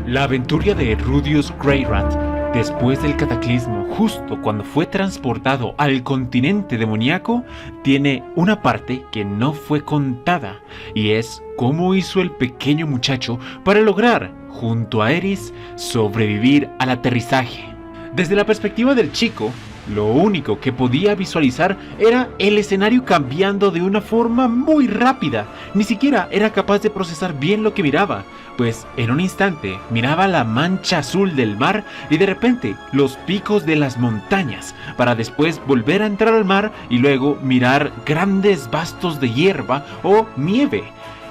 La aventura de Rudius Greyrat, después del cataclismo, justo cuando fue transportado al continente demoníaco, tiene una parte que no fue contada, y es cómo hizo el pequeño muchacho para lograr, junto a Eris, sobrevivir al aterrizaje. Desde la perspectiva del chico, lo único que podía visualizar era el escenario cambiando de una forma muy rápida. Ni siquiera era capaz de procesar bien lo que miraba, pues en un instante miraba la mancha azul del mar y de repente los picos de las montañas, para después volver a entrar al mar y luego mirar grandes bastos de hierba o nieve.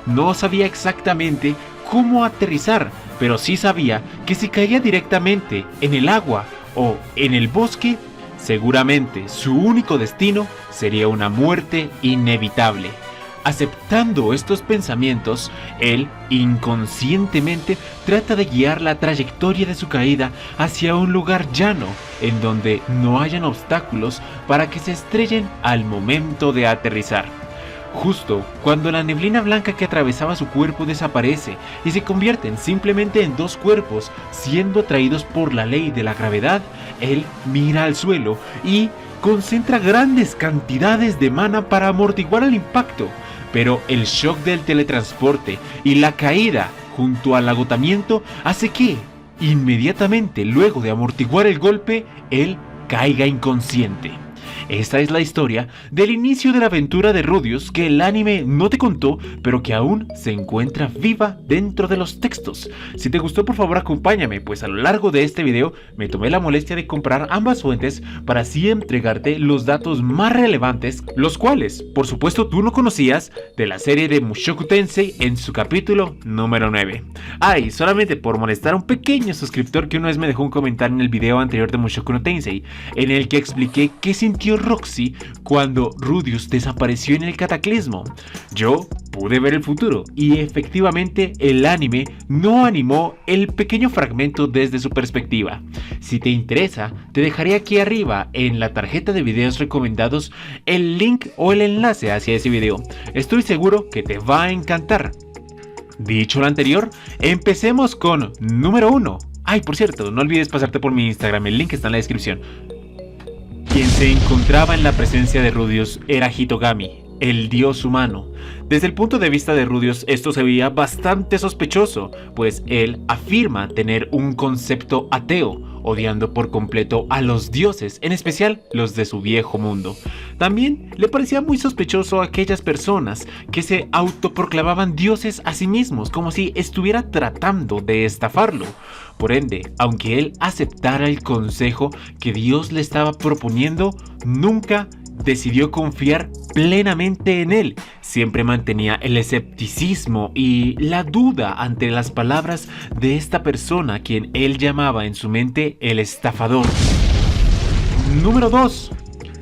No sabía exactamente cómo aterrizar, pero sí sabía que si caía directamente en el agua o en el bosque, seguramente su único destino sería una muerte inevitable. Aceptando estos pensamientos, él inconscientemente trata de guiar la trayectoria de su caída hacia un lugar llano, en donde no hayan obstáculos para que se estrellen al momento de aterrizar. Justo cuando la neblina blanca que atravesaba su cuerpo desaparece y se convierten simplemente en dos cuerpos siendo atraídos por la ley de la gravedad, él mira al suelo y concentra grandes cantidades de mana para amortiguar el impacto, pero el shock del teletransporte y la caída junto al agotamiento hace que, inmediatamente luego de amortiguar el golpe, él caiga inconsciente. Esta es la historia del inicio de la aventura de Rudius que el anime no te contó, pero que aún se encuentra viva dentro de los textos. Si te gustó, por favor acompáñame, pues a lo largo de este video me tomé la molestia de comparar ambas fuentes para así entregarte los datos más relevantes, los cuales, por supuesto, tú no conocías de la serie de Mushoku Tensei en su capítulo número 9. Y solamente por molestar a un pequeño suscriptor que una vez me dejó un comentario en el video anterior de Mushoku no Tensei, en el que expliqué qué sintió Roxy cuando Rudius desapareció en el cataclismo. Yo pude ver el futuro y efectivamente el anime no animó el pequeño fragmento desde su perspectiva. Si te interesa, te dejaré aquí arriba en la tarjeta de videos recomendados el link o el enlace hacia ese video. Estoy seguro que te va a encantar. Dicho lo anterior, empecemos con número 1. Por cierto, no olvides pasarte por mi Instagram, el link está en la descripción. Quien se encontraba en la presencia de Rudius era Hitogami, el dios humano. Desde el punto de vista de Rudius, esto se veía bastante sospechoso, pues él afirma tener un concepto ateo, odiando por completo a los dioses, en especial los de su viejo mundo. También le parecía muy sospechoso a aquellas personas que se autoproclamaban dioses a sí mismos, como si estuviera tratando de estafarlo. Por ende, aunque él aceptara el consejo que Dios le estaba proponiendo, nunca decidió confiar plenamente en él. Siempre mantenía el escepticismo y la duda ante las palabras de esta persona, quien él llamaba en su mente el estafador. Número 2.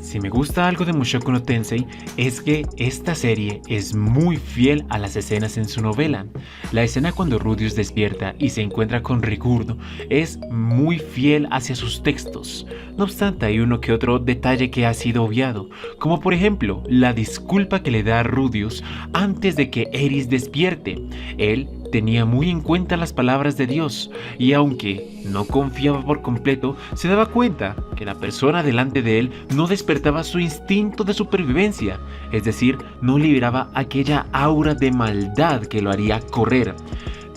Si me gusta algo de Mushoku no Tensei es que esta serie es muy fiel a las escenas en su novela. La escena cuando Rudius despierta y se encuentra con Rigurdo es muy fiel hacia sus textos. No obstante, hay uno que otro detalle que ha sido obviado, como por ejemplo la disculpa que le da a Rudius antes de que Eris despierte. Él tenía muy en cuenta las palabras de Dios, y aunque no confiaba por completo, se daba cuenta que la persona delante de él no despertaba su instinto de supervivencia, es decir, no liberaba aquella aura de maldad que lo haría correr.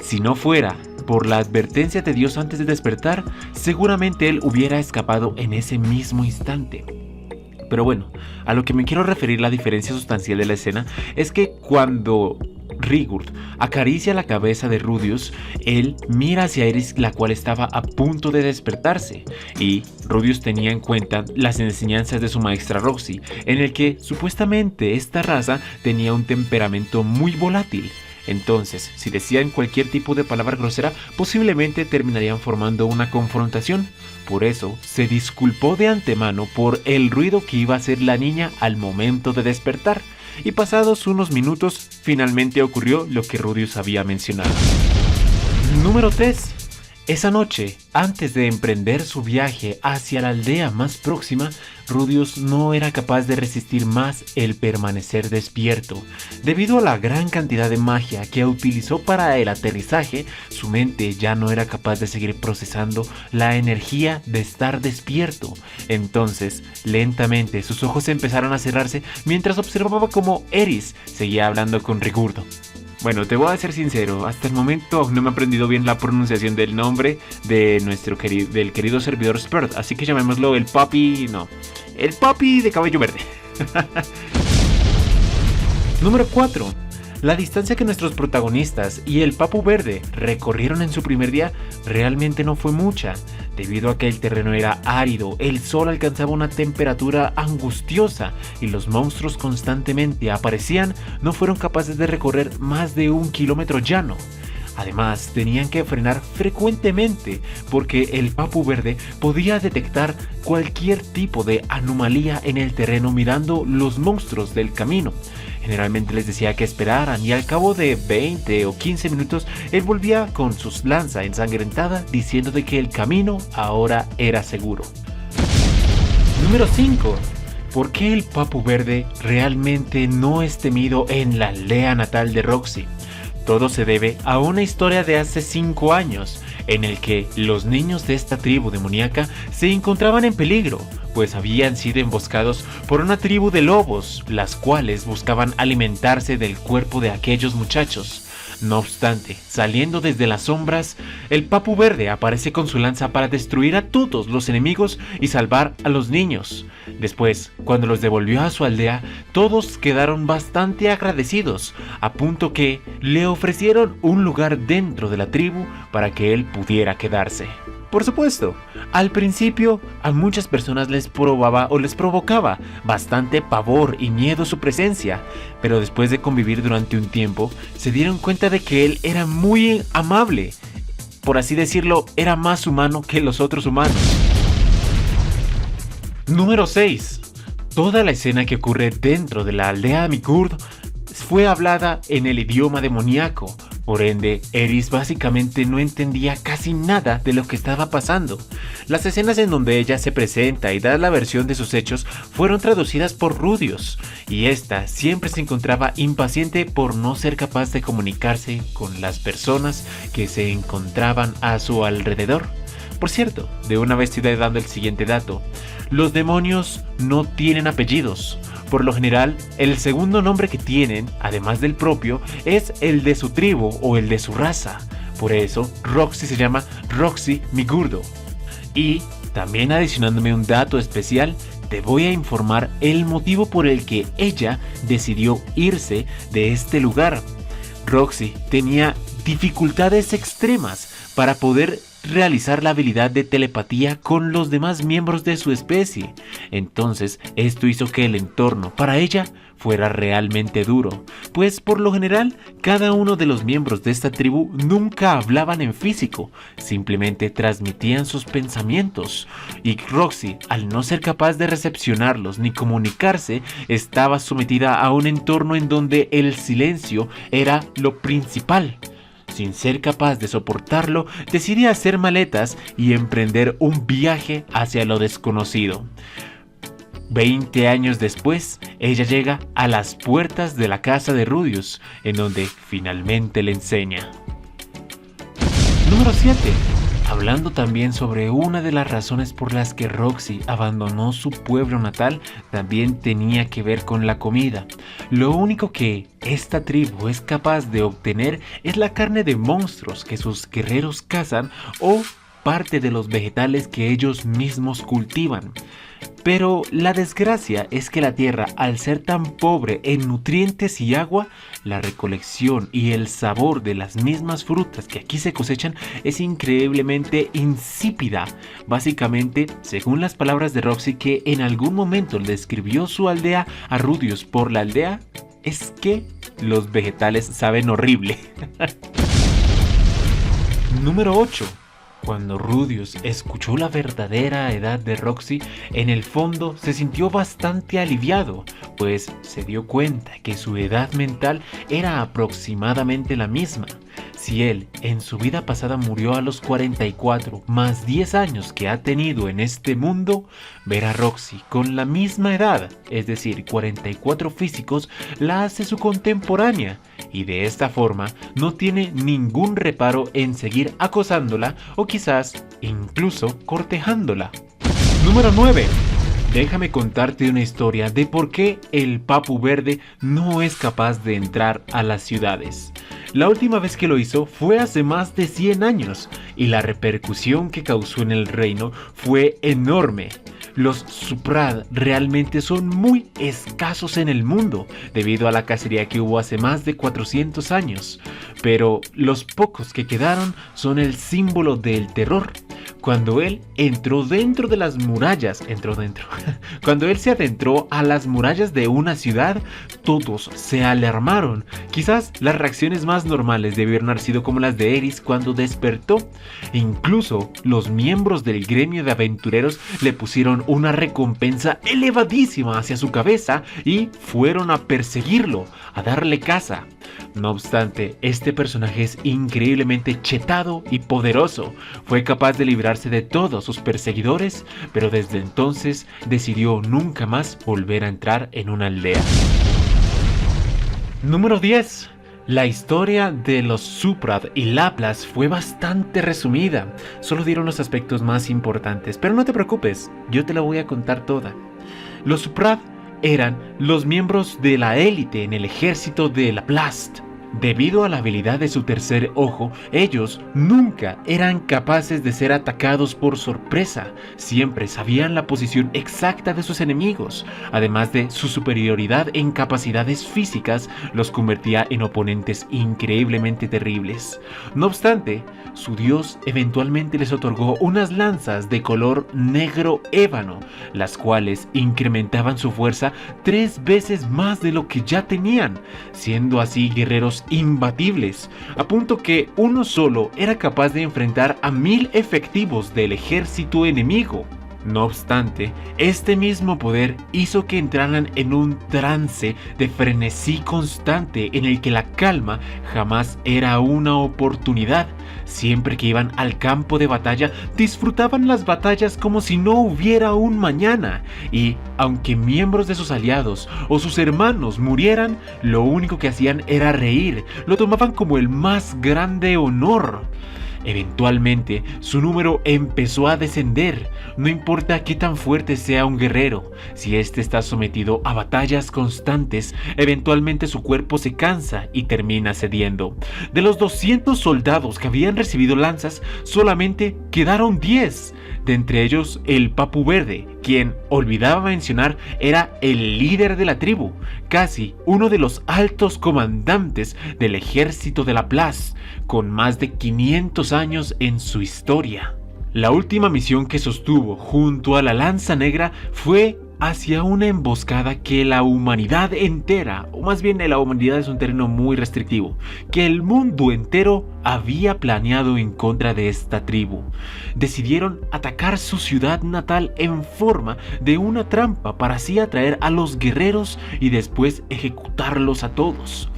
Si no fuera por la advertencia de Dios antes de despertar, seguramente él hubiera escapado en ese mismo instante. Pero bueno, a lo que me quiero referir, la diferencia sustancial de la escena es que cuando Rigurd acaricia la cabeza de Rudius, él mira hacia Eris, la cual estaba a punto de despertarse, y Rudius tenía en cuenta las enseñanzas de su maestra Roxy, en el que supuestamente esta raza tenía un temperamento muy volátil. Entonces, si decían cualquier tipo de palabra grosera, posiblemente terminarían formando una confrontación. Por eso, se disculpó de antemano por el ruido que iba a hacer la niña al momento de despertar. Y pasados unos minutos, finalmente ocurrió lo que Rudius había mencionado. Número 3. Esa noche, antes de emprender su viaje hacia la aldea más próxima, Rudius no era capaz de resistir más el permanecer despierto. Debido a la gran cantidad de magia que utilizó para el aterrizaje, su mente ya no era capaz de seguir procesando la energía de estar despierto. Entonces, lentamente sus ojos empezaron a cerrarse mientras observaba cómo Eris seguía hablando con Rigurdo. Bueno, te voy a ser sincero, hasta el momento no me he aprendido bien la pronunciación del nombre de del querido servidor Spurt, así que llamémoslo el papi de cabello verde. Número 4. La distancia que nuestros protagonistas y el Papu Verde recorrieron en su primer día realmente no fue mucha. Debido a que el terreno era árido, el sol alcanzaba una temperatura angustiosa y los monstruos constantemente aparecían, no fueron capaces de recorrer más de 1 kilómetro llano. Además, tenían que frenar frecuentemente porque el Papu Verde podía detectar cualquier tipo de anomalía en el terreno mirando los monstruos del camino. Generalmente les decía que esperaran y al cabo de 20 o 15 minutos él volvía con su lanza ensangrentada diciendo de que el camino ahora era seguro. Número 5. ¿Por qué el Papu Verde realmente no es temido en la aldea natal de Roxy? Todo se debe a una historia de hace 5 años, en el que los niños de esta tribu demoníaca se encontraban en peligro, pues habían sido emboscados por una tribu de lobos, las cuales buscaban alimentarse del cuerpo de aquellos muchachos. No obstante, saliendo desde las sombras, el Papu Verde aparece con su lanza para destruir a todos los enemigos y salvar a los niños. Después, cuando los devolvió a su aldea, todos quedaron bastante agradecidos, a punto que le ofrecieron un lugar dentro de la tribu para que él pudiera quedarse. Por supuesto, al principio a muchas personas les provocaba bastante pavor y miedo su presencia, pero después de convivir durante un tiempo, se dieron cuenta de que él era muy amable. Por así decirlo, era más humano que los otros humanos. Número 6. Toda la escena que ocurre dentro de la aldea Mikurd fue hablada en el idioma demoníaco. Por ende, Eris básicamente no entendía casi nada de lo que estaba pasando. Las escenas en donde ella se presenta y da la versión de sus hechos fueron traducidas por Rudius, y esta siempre se encontraba impaciente por no ser capaz de comunicarse con las personas que se encontraban a su alrededor. Por cierto, de una vez estoy dando el siguiente dato. Los demonios no tienen apellidos. Por lo general, el segundo nombre que tienen, además del propio, es el de su tribu o el de su raza. Por eso, Roxy se llama Roxy Migurdo. Y, también adicionándome un dato especial, te voy a informar el motivo por el que ella decidió irse de este lugar. Roxy tenía dificultades extremas para poder realizar la habilidad de telepatía con los demás miembros de su especie. Entonces, esto hizo que el entorno para ella fuera realmente duro, pues por lo general, cada uno de los miembros de esta tribu nunca hablaban en físico, simplemente transmitían sus pensamientos, y Roxy, al no ser capaz de recepcionarlos ni comunicarse, estaba sometida a un entorno en donde el silencio era lo principal. Sin ser capaz de soportarlo, decide hacer maletas y emprender un viaje hacia lo desconocido. 20 años después, ella llega a las puertas de la casa de Rudius, en donde finalmente le enseña. Número 7. Hablando también sobre una de las razones por las que Roxy abandonó su pueblo natal, también tenía que ver con la comida. Lo único que esta tribu es capaz de obtener es la carne de monstruos que sus guerreros cazan o parte de los vegetales que ellos mismos cultivan. Pero la desgracia es que la tierra, al ser tan pobre en nutrientes y agua, la recolección y el sabor de las mismas frutas que aquí se cosechan es increíblemente insípida. Básicamente, según las palabras de Roxy, que en algún momento le describió su aldea a Rudius por la aldea, es que los vegetales saben horrible. Número 8. Cuando Rudius escuchó la verdadera edad de Roxy, en el fondo se sintió bastante aliviado, pues se dio cuenta que su edad mental era aproximadamente la misma. Si él en su vida pasada murió a los 44 más 10 años que ha tenido en este mundo, ver a Roxy con la misma edad, es decir 44 físicos, la hace su contemporánea, y de esta forma no tiene ningún reparo en seguir acosándola o quizás incluso cortejándola. Número 9. Déjame contarte una historia de por qué el Papu Verde no es capaz de entrar a las ciudades. La última vez que lo hizo fue hace más de 100 años y la repercusión que causó en el reino fue enorme. Los Zuprad realmente son muy escasos en el mundo debido a la cacería que hubo hace más de 400 años, pero los pocos que quedaron son el símbolo del terror. Cuando él entró dentro de las murallas, cuando él se adentró a las murallas de una ciudad, todos se alarmaron. Quizás las reacciones más normales debieron haber sido como las de Eris cuando despertó. Incluso los miembros del gremio de aventureros le pusieron una recompensa elevadísima hacia su cabeza y fueron a perseguirlo, a darle caza. No obstante, este personaje es increíblemente chetado y poderoso. Fue capaz de librarse de todos sus perseguidores, pero desde entonces decidió nunca más volver a entrar en una aldea. Número 10. La historia de los Zuprad y Laplace fue bastante resumida. Solo dieron los aspectos más importantes, pero no te preocupes, yo te la voy a contar toda. Los Zuprad eran los miembros de la élite en el ejército de Laplace. Debido a la habilidad de su tercer ojo, ellos nunca eran capaces de ser atacados por sorpresa. Siempre sabían la posición exacta de sus enemigos. Además de su superioridad en capacidades físicas, los convertía en oponentes increíblemente terribles. No obstante, su dios eventualmente les otorgó unas lanzas de color negro ébano, las cuales incrementaban su fuerza 3 veces más de lo que ya tenían, siendo así guerreros imbatibles, a punto que uno solo era capaz de enfrentar a 1000 efectivos del ejército enemigo. No obstante, este mismo poder hizo que entraran en un trance de frenesí constante en el que la calma jamás era una oportunidad. Siempre que iban al campo de batalla, disfrutaban las batallas como si no hubiera un mañana, y aunque miembros de sus aliados o sus hermanos murieran, lo único que hacían era reír, lo tomaban como el más grande honor. Eventualmente, su número empezó a descender. No importa qué tan fuerte sea un guerrero, si éste está sometido a batallas constantes, eventualmente su cuerpo se cansa y termina cediendo. De los 200 soldados que habían recibido lanzas, solamente quedaron 10. De entre ellos, el Papu Verde, quien, olvidaba mencionar, era el líder de la tribu, casi uno de los altos comandantes del ejército de Laplace, con más de 500 años en su historia. La última misión que sostuvo junto a la Lanza Negra fue hacia una emboscada que la humanidad entera, o más bien la humanidad es un término muy restrictivo, que el mundo entero había planeado en contra de esta tribu. Decidieron atacar su ciudad natal en forma de una trampa para así atraer a los guerreros y después ejecutarlos a todos.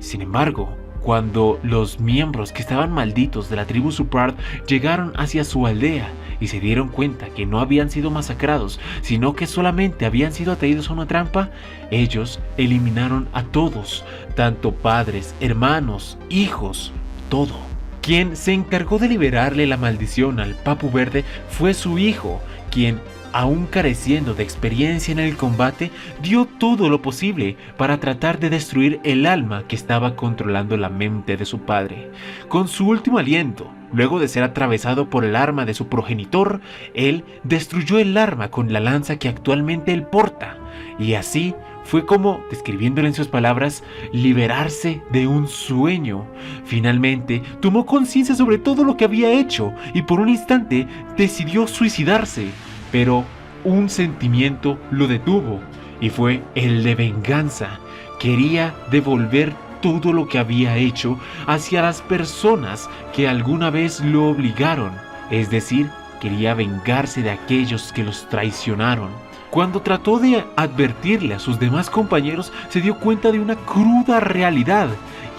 Sin embargo, cuando los miembros que estaban malditos de la tribu Zuprad llegaron hacia su aldea y se dieron cuenta que no habían sido masacrados, sino que solamente habían sido atraídos a una trampa, ellos eliminaron a todos, tanto padres, hermanos, hijos, todo. Quien se encargó de liberarle la maldición al Papu Verde fue su hijo, quien, aún careciendo de experiencia en el combate, dio todo lo posible para tratar de destruir el alma que estaba controlando la mente de su padre. Con su último aliento, luego de ser atravesado por el arma de su progenitor, él destruyó el arma con la lanza que actualmente él porta, y así fue como, describiéndolo en sus palabras, liberarse de un sueño. Finalmente, tomó conciencia sobre todo lo que había hecho y por un instante decidió suicidarse. Pero un sentimiento lo detuvo y fue el de venganza. Quería devolver todo lo que había hecho hacia las personas que alguna vez lo obligaron. es decir, quería vengarse de aquellos que los traicionaron. Cuando trató de advertirle a sus demás compañeros, se dio cuenta de una cruda realidad,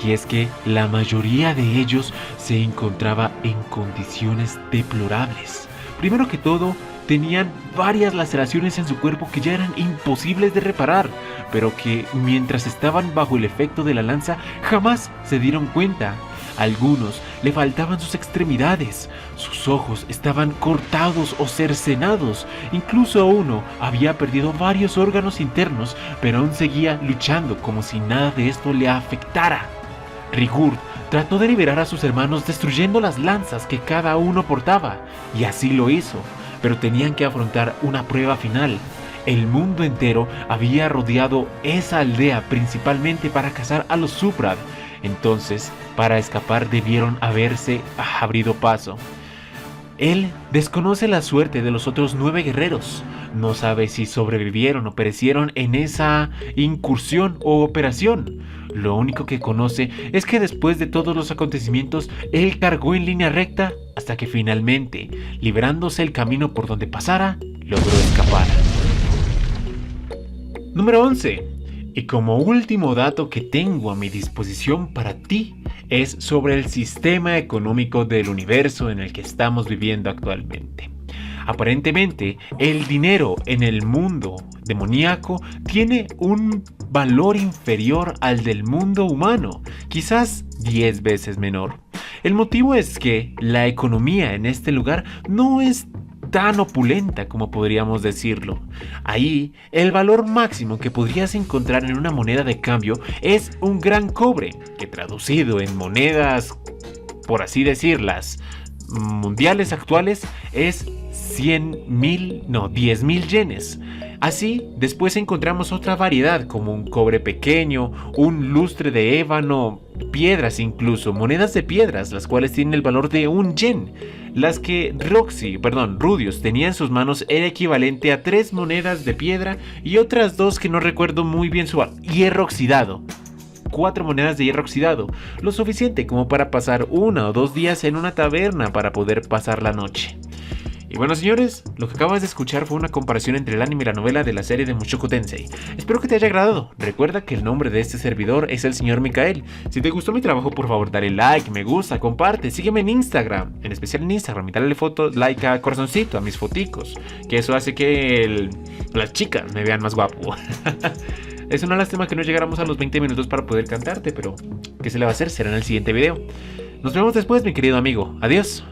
y es que la mayoría de ellos se encontraba en condiciones deplorables. Primero que todo, tenían varias laceraciones en su cuerpo que ya eran imposibles de reparar, pero que mientras estaban bajo el efecto de la lanza jamás se dieron cuenta. A algunos le faltaban sus extremidades, sus ojos estaban cortados o cercenados, incluso a uno había perdido varios órganos internos, pero aún seguía luchando como si nada de esto le afectara. Sigurd trató de liberar a sus hermanos destruyendo las lanzas que cada uno portaba, y así lo hizo, pero tenían que afrontar una prueba final. El mundo entero había rodeado esa aldea principalmente para cazar a los Súbrad. Entonces, para escapar debieron haberse abrido paso. Él desconoce la suerte de los otros 9 guerreros. No sabe si sobrevivieron o perecieron en esa incursión o operación. Lo único que conoce es que después de todos los acontecimientos, él cargó en línea recta hasta que finalmente, liberándose el camino por donde pasara, logró escapar. Número 11. Y como último dato que tengo a mi disposición para ti, es sobre el sistema económico del universo en el que estamos viviendo actualmente. Aparentemente, el dinero en el mundo demoníaco tiene un valor inferior al del mundo humano, quizás 10 veces menor. El motivo es que la economía en este lugar no es tan opulenta como podríamos decirlo. Ahí, el valor máximo que podrías encontrar en una moneda de cambio es un gran cobre, que traducido en monedas, por así decirlas, mundiales actuales, es 10.000 yenes. Así, después encontramos otra variedad como un cobre pequeño, un lustre de ébano, piedras incluso, monedas de piedras, las cuales tienen el valor de 1 yen. Las que Rudius tenía en sus manos era equivalente a 3 monedas de piedra y otras 2 que no recuerdo muy bien su valor. Hierro oxidado. 4 monedas de hierro oxidado, lo suficiente como para pasar 1 o 2 días en una taberna para poder pasar la noche. Y bueno, señores, lo que acabas de escuchar fue una comparación entre el anime y la novela de la serie de Mushoku Tensei. Espero que te haya agradado. Recuerda que el nombre de este servidor es el señor Mikael. Si te gustó mi trabajo, por favor dale like, me gusta, comparte, sígueme en Instagram, en especial en Instagram, y dale like a corazoncito, a mis foticos, que eso hace que las chicas me vean más guapo. Es una lástima que no llegáramos a los 20 minutos para poder cantarte, pero ¿qué se le va a hacer? Será en el siguiente video. Nos vemos después, mi querido amigo. Adiós.